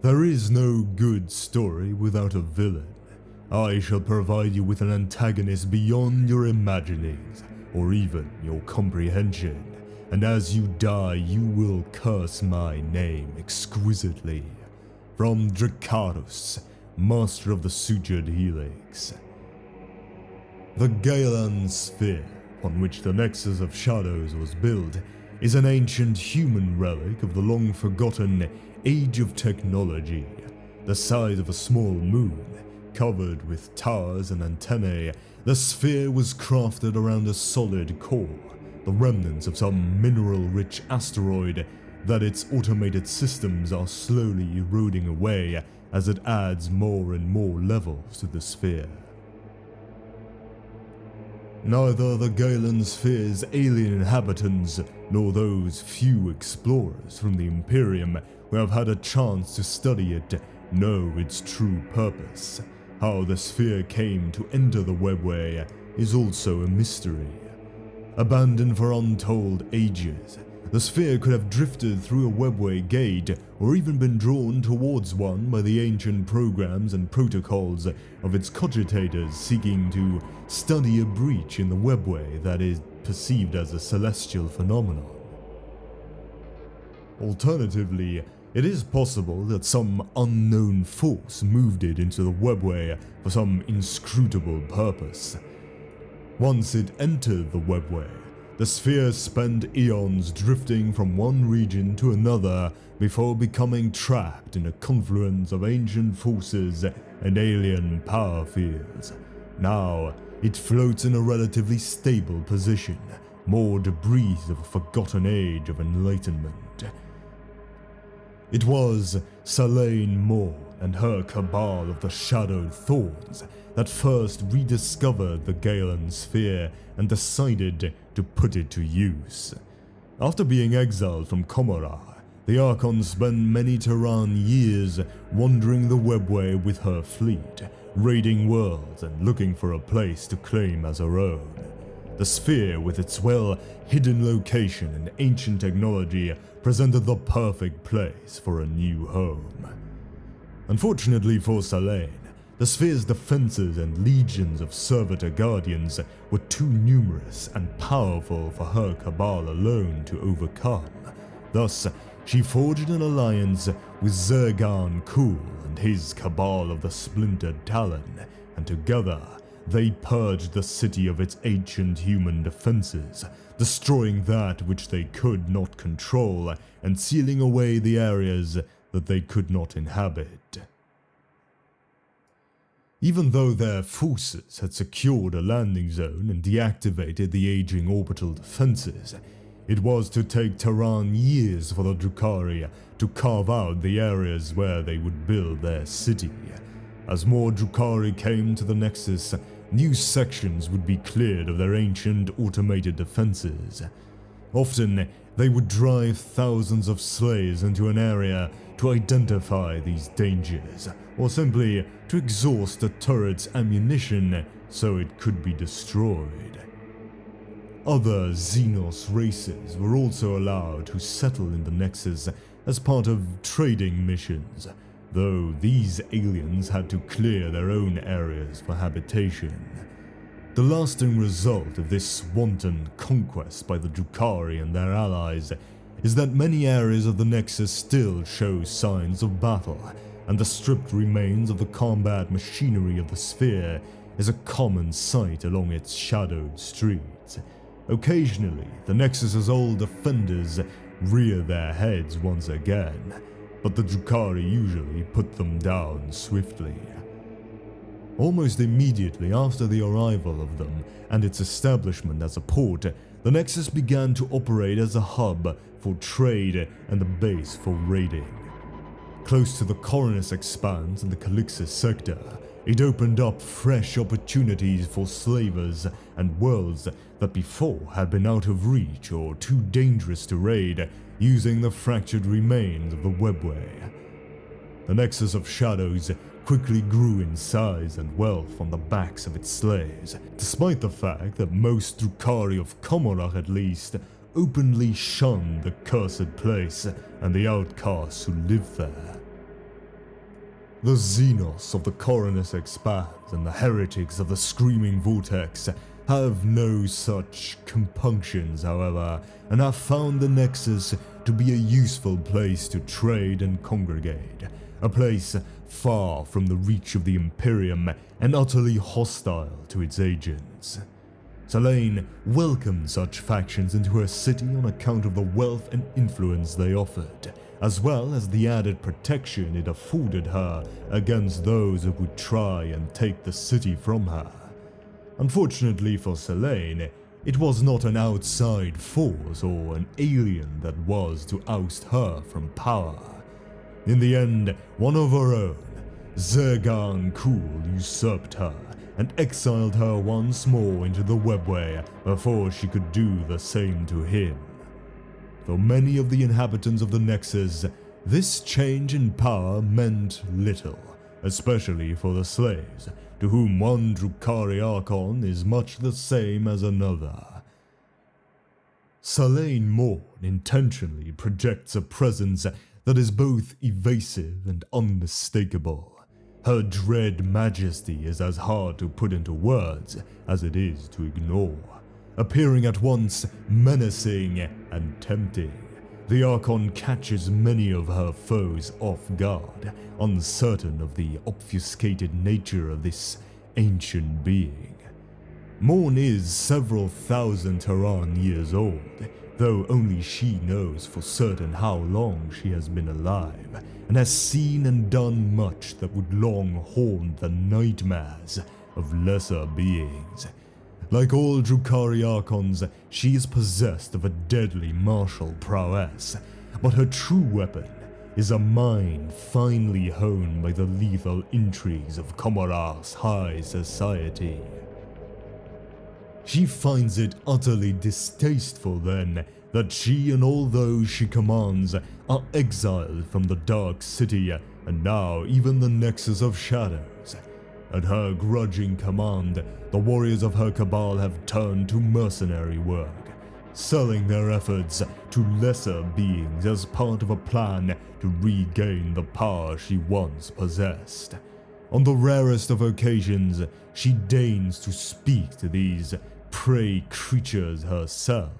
There is no good story without a villain. I shall provide you with an antagonist beyond your imaginings, or even your comprehension, and as you die you will curse my name exquisitely. From Dracarys, master of the sutured helix. The Galan sphere, on which the Nexus of Shadows was built, is an ancient human relic of the long-forgotten Age of Technology. The size of a small moon, covered with towers and antennae, the sphere was crafted around a solid core, the remnants of some mineral-rich asteroid that its automated systems are slowly eroding away as it adds more and more levels to the sphere. Neither the Galan sphere's alien inhabitants nor those few explorers from the Imperium who have had a chance to study it know its true purpose. How the sphere came to enter the webway is also a mystery. Abandoned for untold ages, the sphere could have drifted through a webway gate or even been drawn towards one by the ancient programs and protocols of its cogitators seeking to study a breach in the webway that is perceived as a celestial phenomenon. Alternatively, it is possible that some unknown force moved it into the webway for some inscrutable purpose. Once it entered the webway, the sphere spent eons drifting from one region to another before becoming trapped in a confluence of ancient forces and alien power fields. Now, it floats in a relatively stable position, more debris of a forgotten age of enlightenment. It was SALAINE MORN and her cabal of the Shadowed Thorns that first rediscovered the Galan sphere and decided to put it to use. After being exiled from Commorragh, the Archon spent many Terran years wandering the webway with her fleet, raiding worlds and looking for a place to claim as her own. The sphere, with its well-hidden location and ancient technology, presented the perfect place for a new home. Unfortunately for SALAINE, the sphere's defenses and legions of servitor guardians were too numerous and powerful for her cabal alone to overcome. Thus, she forged an alliance with Zergan Kuhl and his cabal of the Splintered Talon, and together they purged the city of its ancient human defenses, destroying that which they could not control and sealing away the areas that they could not inhabit. Even though their forces had secured a landing zone and deactivated the aging orbital defenses, it was to take Terran years for the Drukhari to carve out the areas where they would build their city. As more Drukhari came to the Nexus, new sections would be cleared of their ancient automated defenses. Often, they would drive thousands of slaves into an area to identify these dangers, or simply to exhaust the turret's ammunition so it could be destroyed. Other xenos races were also allowed to settle in the Nexus as part of trading missions, though these aliens had to clear their own areas for habitation. The lasting result of this wanton conquest by the Drukhari and their allies is that many areas of the Nexus still show signs of battle, and the stripped remains of the combat machinery of the sphere is a common sight along its shadowed streets. Occasionally, the Nexus's old defenders rear their heads once again, but the Drukhari usually put them down swiftly. Almost immediately after the arrival of them and its establishment as a port, the Nexus began to operate as a hub for trade and a base for raiding. Close to the Coronus Expanse and the Calixis sector, it opened up fresh opportunities for slavers and worlds that before had been out of reach or too dangerous to raid, using the fractured remains of the webway. The Nexus of Shadows quickly grew in size and wealth on the backs of its slaves, despite the fact that most Drukhari of Commorragh at least openly shunned the cursed place and the outcasts who lived there. The xenos of the Coronus Expanse and the heretics of the Screaming Vortex have no such compunctions, however, and have found the Nexus to be a useful place to trade and congregate, a place far from the reach of the Imperium and utterly hostile to its agents. SALAINE welcomed such factions into her city on account of the wealth and influence they offered, as well as the added protection it afforded her against those who would try and take the city from her. Unfortunately for SALAINE, it was not an outside force or an alien that was to oust her from power. In the end, one of her own, Zergan Kuhl, usurped her and exiled her once more into the webway before she could do the same to him. For many of the inhabitants of the Nexus, this change in power meant little, especially for the slaves, to whom one Drukhari Archon is much the same as another. SALAINE MORN intentionally projects a presence that is both evasive and unmistakable. Her dread majesty is as hard to put into words as it is to ignore, appearing at once menacing and tempting. The Archon catches many of her foes off guard, uncertain of the obfuscated nature of this ancient being. Morn is several thousand Terran years old, though only she knows for certain how long she has been alive, and has seen and done much that would long haunt the nightmares of lesser beings. Like all Drukhari Archons, she is possessed of a deadly martial prowess, but her true weapon is a mind finely honed by the lethal intrigues of Comoras high society. She finds it utterly distasteful then that she and all those she commands are exiled from the Dark City and now even the Nexus of Shadows. At her grudging command, the warriors of her cabal have turned to mercenary work, selling their efforts to lesser beings as part of a plan to regain the power she once possessed. On the rarest of occasions, she deigns to speak to these prey creatures herself.